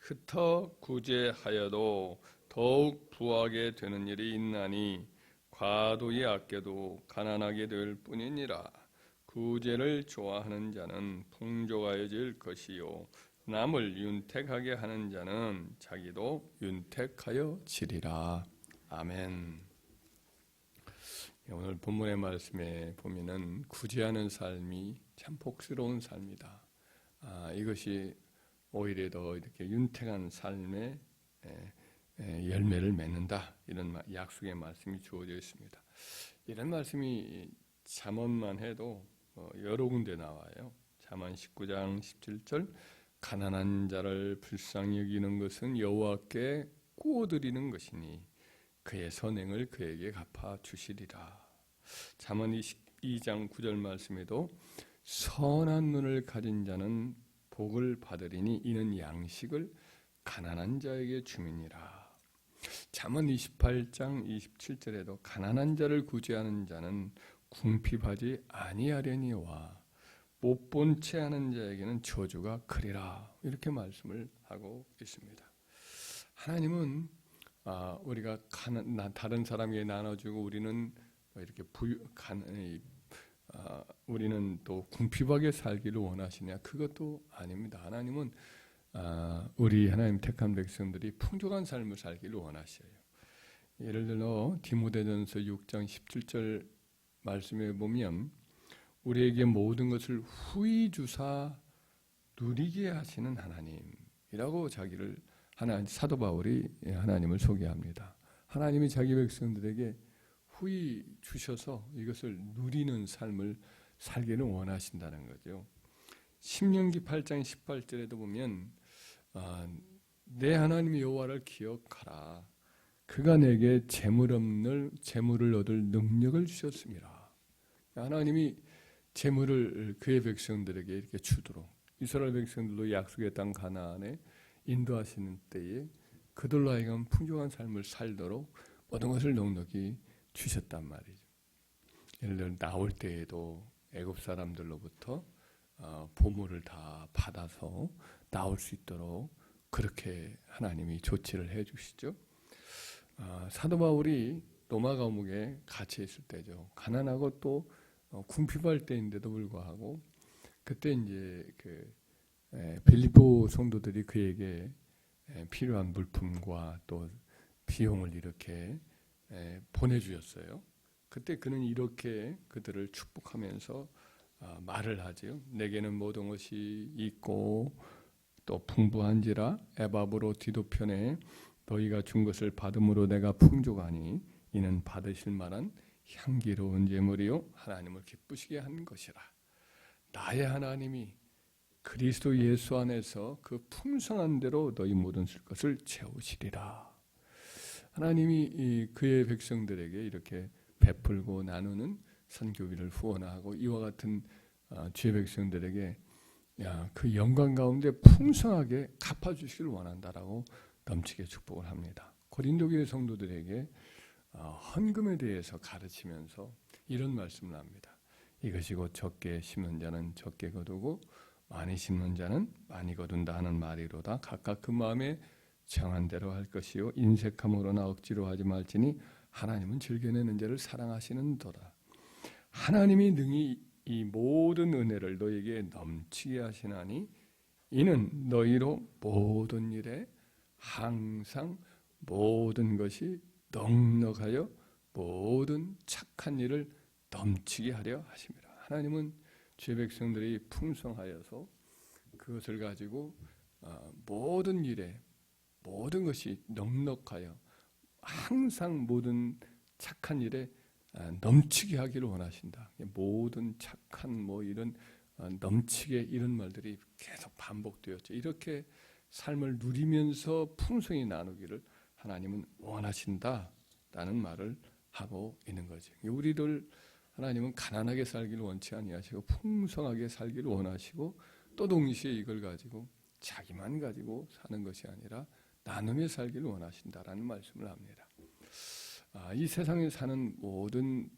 흩어 구제하여도 더욱 부하게 되는 일이 있나니 과도히 아껴도 가난하게 될 뿐이니라. 구제를 좋아하는 자는 풍족하여질 것이요 남을 윤택하게 하는 자는 자기도 윤택하여 지리라. 아멘. 오늘 본문의 말씀에 보면은 구제하는 삶이 참 복스러운 삶이다. 이것이 오히려 더 이렇게 윤택한 삶의 열매를 맺는다. 이런 약속의 말씀이 주어져 있습니다. 이런 말씀이 잠언만 해도 여러 군데 나와요. 잠언 19장 17절 가난한 자를 불쌍히 여기는 것은 여호와께 꾸어드리는 것이니 그의 선행을 그에게 갚아 주시리라. 잠언 22장 9절 말씀에도 선한 눈을 가진 자는 복을 받으리니 이는 양식을 가난한 자에게 주민이라. 잠언 28장 27절에도 가난한 자를 구제하는 자는 궁핍하지 아니하려니와 못 본 채 하는 자에게는 저주가 크리라. 이렇게 말씀을 하고 있습니다. 하나님은 우리가 다른 사람에게 나눠주고 우리는 이렇게 우리는 또 궁핍하게 살기를 원하시냐? 그것도 아닙니다. 하나님은 우리 하나님 택한 백성들이 풍족한 삶을 살기를 원하셔요. 예를 들어 디모데전서 6장 17절 말씀에 보면 우리에게 모든 것을 후히 주사 누리게 하시는 하나님이라고 자기를 사도 바울이 하나님을 소개합니다. 하나님이 자기 백성들에게 후히 주셔서 이것을 누리는 삶을 살기를 원하신다는 거죠. 신명기 8장 18절에도 보면 내 하나님 여호와를 기억하라. 그가 내게 재물을 얻을 능력을 주셨습니다. 하나님이 재물을 그의 백성들에게 이렇게 주도록 이스라엘 백성들도 약속의 땅 가나안에 인도하시는 때에 그들로 하여금 풍족한 삶을 살도록 모든 것을 넉넉히 주셨단 말이죠. 예를 들어 나올 때에도 애굽 사람들로부터 보물을 다 받아서 나올 수 있도록 그렇게 하나님이 조치를 해 주시죠. 사도 바울이 로마 감옥에 갇혀 있을 때죠. 가난하고 또 궁핍할 때인데도 불구하고 그때 이제 빌립보 성도들이 그에게 필요한 물품과 또 비용을 이렇게 보내주셨어요. 그때 그는 이렇게 그들을 축복하면서 말을 하죠. 내게는 모든 것이 있고 또 풍부한지라 에바브로 디도편에 너희가 준 것을 받음으로 내가 풍족하니 이는 받으실 만한 향기로운 제물이요 하나님을 기쁘시게 한 것이라. 나의 하나님이 그리스도 예수 안에서 그 풍성한 대로 너희 모든 것을 채우시리라. 하나님이 그의 백성들에게 이렇게 베풀고 나누는 선교비를 후원하고 이와 같은 주의 백성들에게 그 영광 가운데 풍성하게 갚아주시길 원한다라고 넘치게 축복을 합니다. 고린도 교회 성도들에게 헌금에 대해서 가르치면서 이런 말씀을 합니다. 이것이 곧 적게 심는 자는 적게 거두고 많이 심는 자는 많이 거둔다 하는 말이로다. 각각 그 마음에 정한 대로 할 것이요 인색함으로나 억지로 하지 말지니 하나님은 즐겨내는 자를 사랑하시는도다. 하나님이 능히 이 모든 은혜를 너에게 넘치게 하시나니 이는 너희로 모든 일에 항상 모든 것이 넉넉하여 모든 착한 일을 넘치게 하려 하십니다. 하나님은 주의 백성들이 풍성하여서 그것을 가지고 모든 일에 모든 것이 넉넉하여 항상 모든 착한 일에 넘치게 하기를 원하신다. 모든 착한 이런 넘치게 이런 말들이 계속 반복되었죠. 이렇게 삶을 누리면서 풍성히 나누기를 하나님은 원하신다라는 말을 하고 있는 거죠. 우리들 하나님은 가난하게 살기를 원치 아니하시고 풍성하게 살기를 원하시고 또 동시에 이걸 가지고 자기만 가지고 사는 것이 아니라 나눔에 살기를 원하신다라는 말씀을 합니다. 이 세상에 사는 모든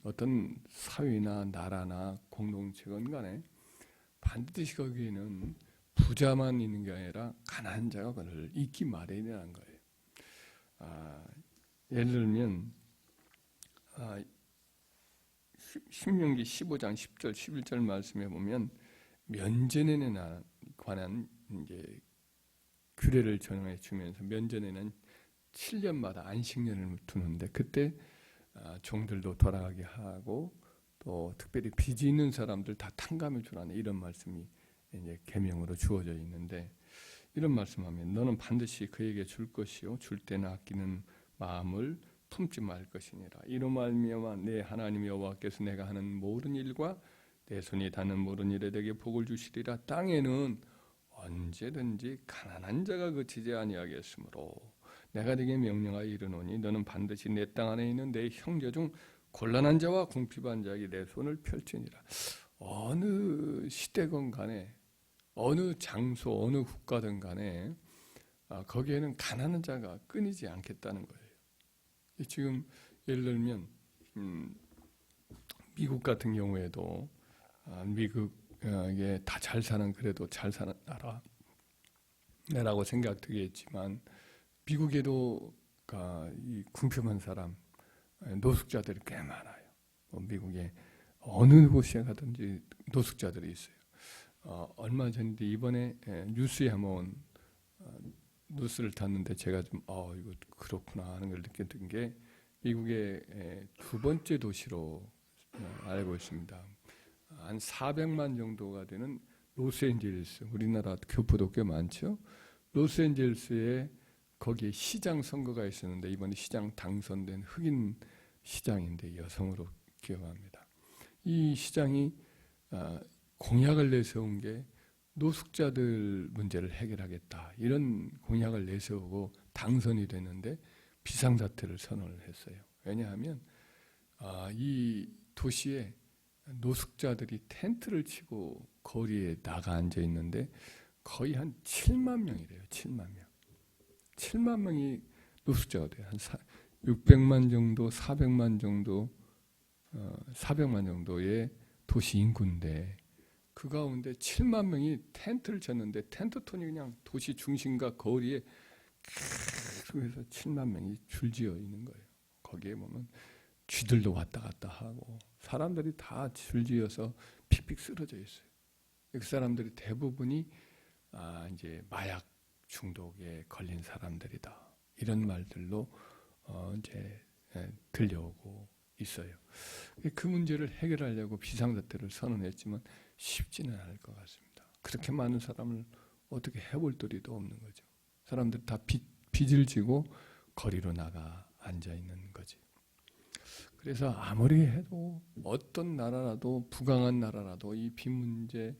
어떤 사회나 나라나 공동체건 간에 반드시 거기에는 부자만 있는 게 아니라 가난한 자가 그를 있기 마련이라는 거예요. 예를 들면 신명기 15장 10절 11절 말씀에 보면 면전에 관한 이제 규례를 정해 주면서 면전에는 7년마다 안식년을 두는데 그때 종들도 돌아가게 하고 또 특별히 빚이 있는 사람들 다 탕감해 주라는 이런 말씀이 이제 계명으로 주어져 있는데 이런 말씀하면 너는 반드시 그에게 줄 것이요 줄 때는 아끼는 마음을 품지 말 것이니라. 이로 말미암아 내 하나님 여호와께서 내가 하는 모든 일과 내 손이 닿는 모든 일에 내게 복을 주시리라. 땅에는 언제든지 가난한 자가 그치지 아니하겠으므로 내가 네게 명령하여 이르노니 너는 반드시 내 땅 안에 있는 내 형제 중 곤란한 자와 궁핍한 자에게 내 손을 펼치니라. 어느 시대건 간에 어느 장소 어느 국가든 간에 거기에는 가난한 자가 끊이지 않겠다는 거예요. 지금 예를 들면 미국 같은 경우에도 미국에 다 잘 사는 그래도 잘 사는 나라라고 생각되겠지만 미국에도 이 궁핍한 사람 노숙자들이 꽤 많아요. 미국에 어느 곳에 가든지 노숙자들이 있어요. 얼마 전인데 이번에 뉴스에 한번 뉴스를 탔는데 제가 좀 이거 그렇구나 하는 걸 느꼈던 게 미국의 두 번째 도시로 알고 있습니다. 한 400만 정도가 되는 로스앤젤레스, 우리나라 교포도 꽤 많죠. 로스앤젤레스에 거기에 시장 선거가 있었는데 이번에 시장 당선된 흑인 시장인데 여성으로 기억합니다. 이 시장이 공약을 내세운 게 노숙자들 문제를 해결하겠다 이런 공약을 내세우고 당선이 됐는데 비상사태를 선언을 했어요. 왜냐하면 이 도시에 노숙자들이 텐트를 치고 거리에 나가 앉아 있는데 거의 한 7만 명이래요. 7만 명. 7만 명이 노숙자가 돼요. 한 600만 정도, 400만 정도, 400만 정도의 도시 인구인데 그 가운데 7만 명이 텐트를 쳤는데 텐트톤이 그냥 도시 중심과 거리에 계속해서 7만 명이 줄지어 있는 거예요. 거기에 보면 쥐들도 왔다 갔다 하고 사람들이 다 줄지어서 픽픽 쓰러져 있어요. 그 사람들이 대부분이 이제 마약 중독에 걸린 사람들이다. 이런 말들로 이제 들려오고 있어요. 그 문제를 해결하려고 비상사태를 선언했지만 쉽지는 않을 것 같습니다. 그렇게 많은 사람을 어떻게 해볼 도리도 없는 거죠. 사람들 다 빚을 지고 거리로 나가 앉아 있는 거지. 그래서 아무리 해도 어떤 나라라도 부강한 나라라도 이 빚 문제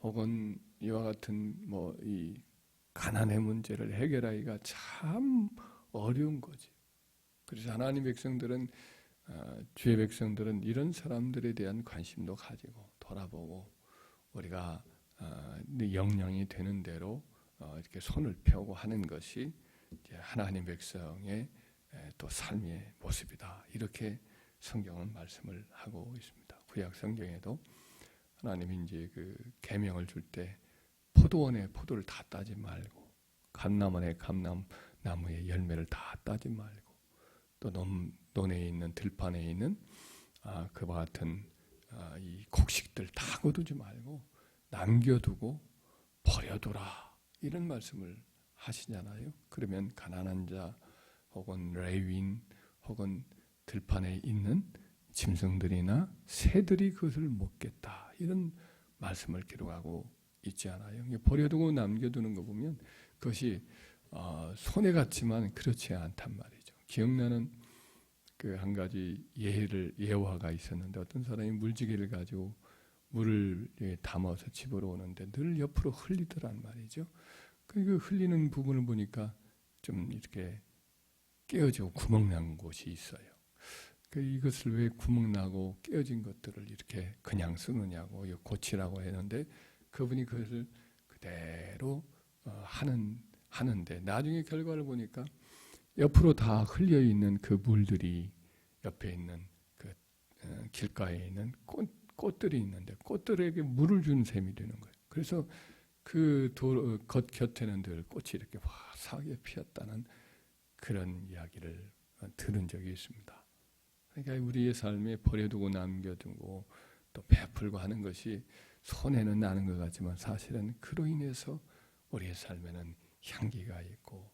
혹은 이와 같은 이 가난의 문제를 해결하기가 참 어려운 거지. 그래서 하나님 백성들은 주의 백성들은 이런 사람들에 대한 관심도 가지고 돌아보고 우리가 역량이 되는 대로 이렇게 손을 펴고 하는 것이 이제 하나님 백성의 또 삶의 모습이다. 이렇게 성경은 말씀을 하고 있습니다. 구약 성경에도 하나님이 이제 그 계명을 줄 때 포도원에 포도를 다 따지 말고 감람원에 감람나무의 열매를 다 따지 말고 또 논에 있는 들판에 있는 그와 같은 이 곡식들 다 거두지 말고 남겨두고 버려둬라 이런 말씀을 하시잖아요. 그러면 가난한 자 혹은 레위인 혹은 들판에 있는 짐승들이나 새들이 그것을 먹겠다 이런 말씀을 기록하고 있지 않아요. 버려두고 남겨두는 거 보면 그것이 손해 같지만 그렇지 않단 말이죠. 기억나는 그 한 가지 예화가 있었는데 어떤 사람이 물지개를 가지고 물을 담아서 집으로 오는데 늘 옆으로 흘리더란 말이죠. 그 흘리는 부분을 보니까 좀 이렇게 깨어지고 구멍 난 곳이 있어요. 이것을 왜 구멍 나고 깨어진 것들을 이렇게 그냥 쓰느냐고 고치라고 했는데 그분이 그것을 그대로 하는데 나중에 결과를 보니까 옆으로 다 흘려 있는 그 물들이 옆에 있는 그 길가에 있는 꽃들이 있는데 꽃들에게 물을 준 셈이 되는 거예요. 그래서 겉 곁에는 늘 꽃이 이렇게 화사하게 피었다는 그런 이야기를 들은 적이 있습니다. 그러니까 우리의 삶에 버려두고 남겨두고 또 베풀고 하는 것이 손해는 나는 것 같지만 사실은 그로 인해서 우리의 삶에는 향기가 있고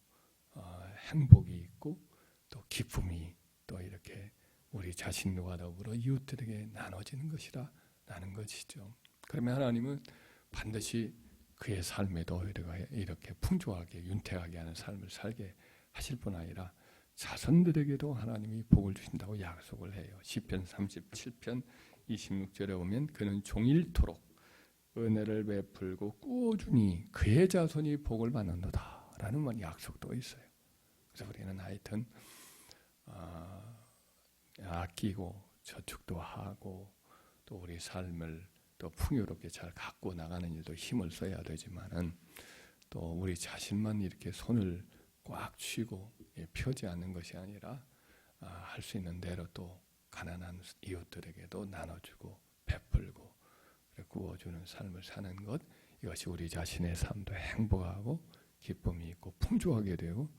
행복이 있고 또 기쁨이 또 이렇게 우리 자신과 더불어 이웃들에게 나눠지는 것이라는 것이죠. 그러면 하나님은 반드시 그의 삶에도 이렇게 풍족하게 윤택하게 하는 삶을 살게 하실 뿐 아니라 자손들에게도 하나님이 복을 주신다고 약속을 해요. 시편 37편 26절에 보면 그는 종일토록 은혜를 베풀고 꾸준히 그의 자손이 복을 받는도다 라는 약속도 있어요. 그래서 우리는 하여튼 아끼고 저축도 하고 또 우리 삶을 또 풍요롭게 잘 갖고 나가는 일도 힘을 써야 되지만은 또 우리 자신만 이렇게 손을 꽉 쥐고 펴지 않는 것이 아니라 할 수 있는 대로 또 가난한 이웃들에게도 나눠주고 베풀고 구워주는 삶을 사는 것, 이것이 우리 자신의 삶도 행복하고 기쁨이 있고 풍족하게 되고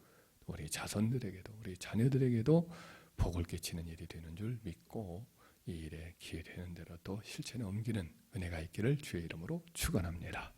우리 자손들에게도 우리 자녀들에게도 복을 끼치는 일이 되는 줄 믿고 이 일에 기회되는 대로 또 실천에 옮기는 은혜가 있기를 주의 이름으로 축원합니다.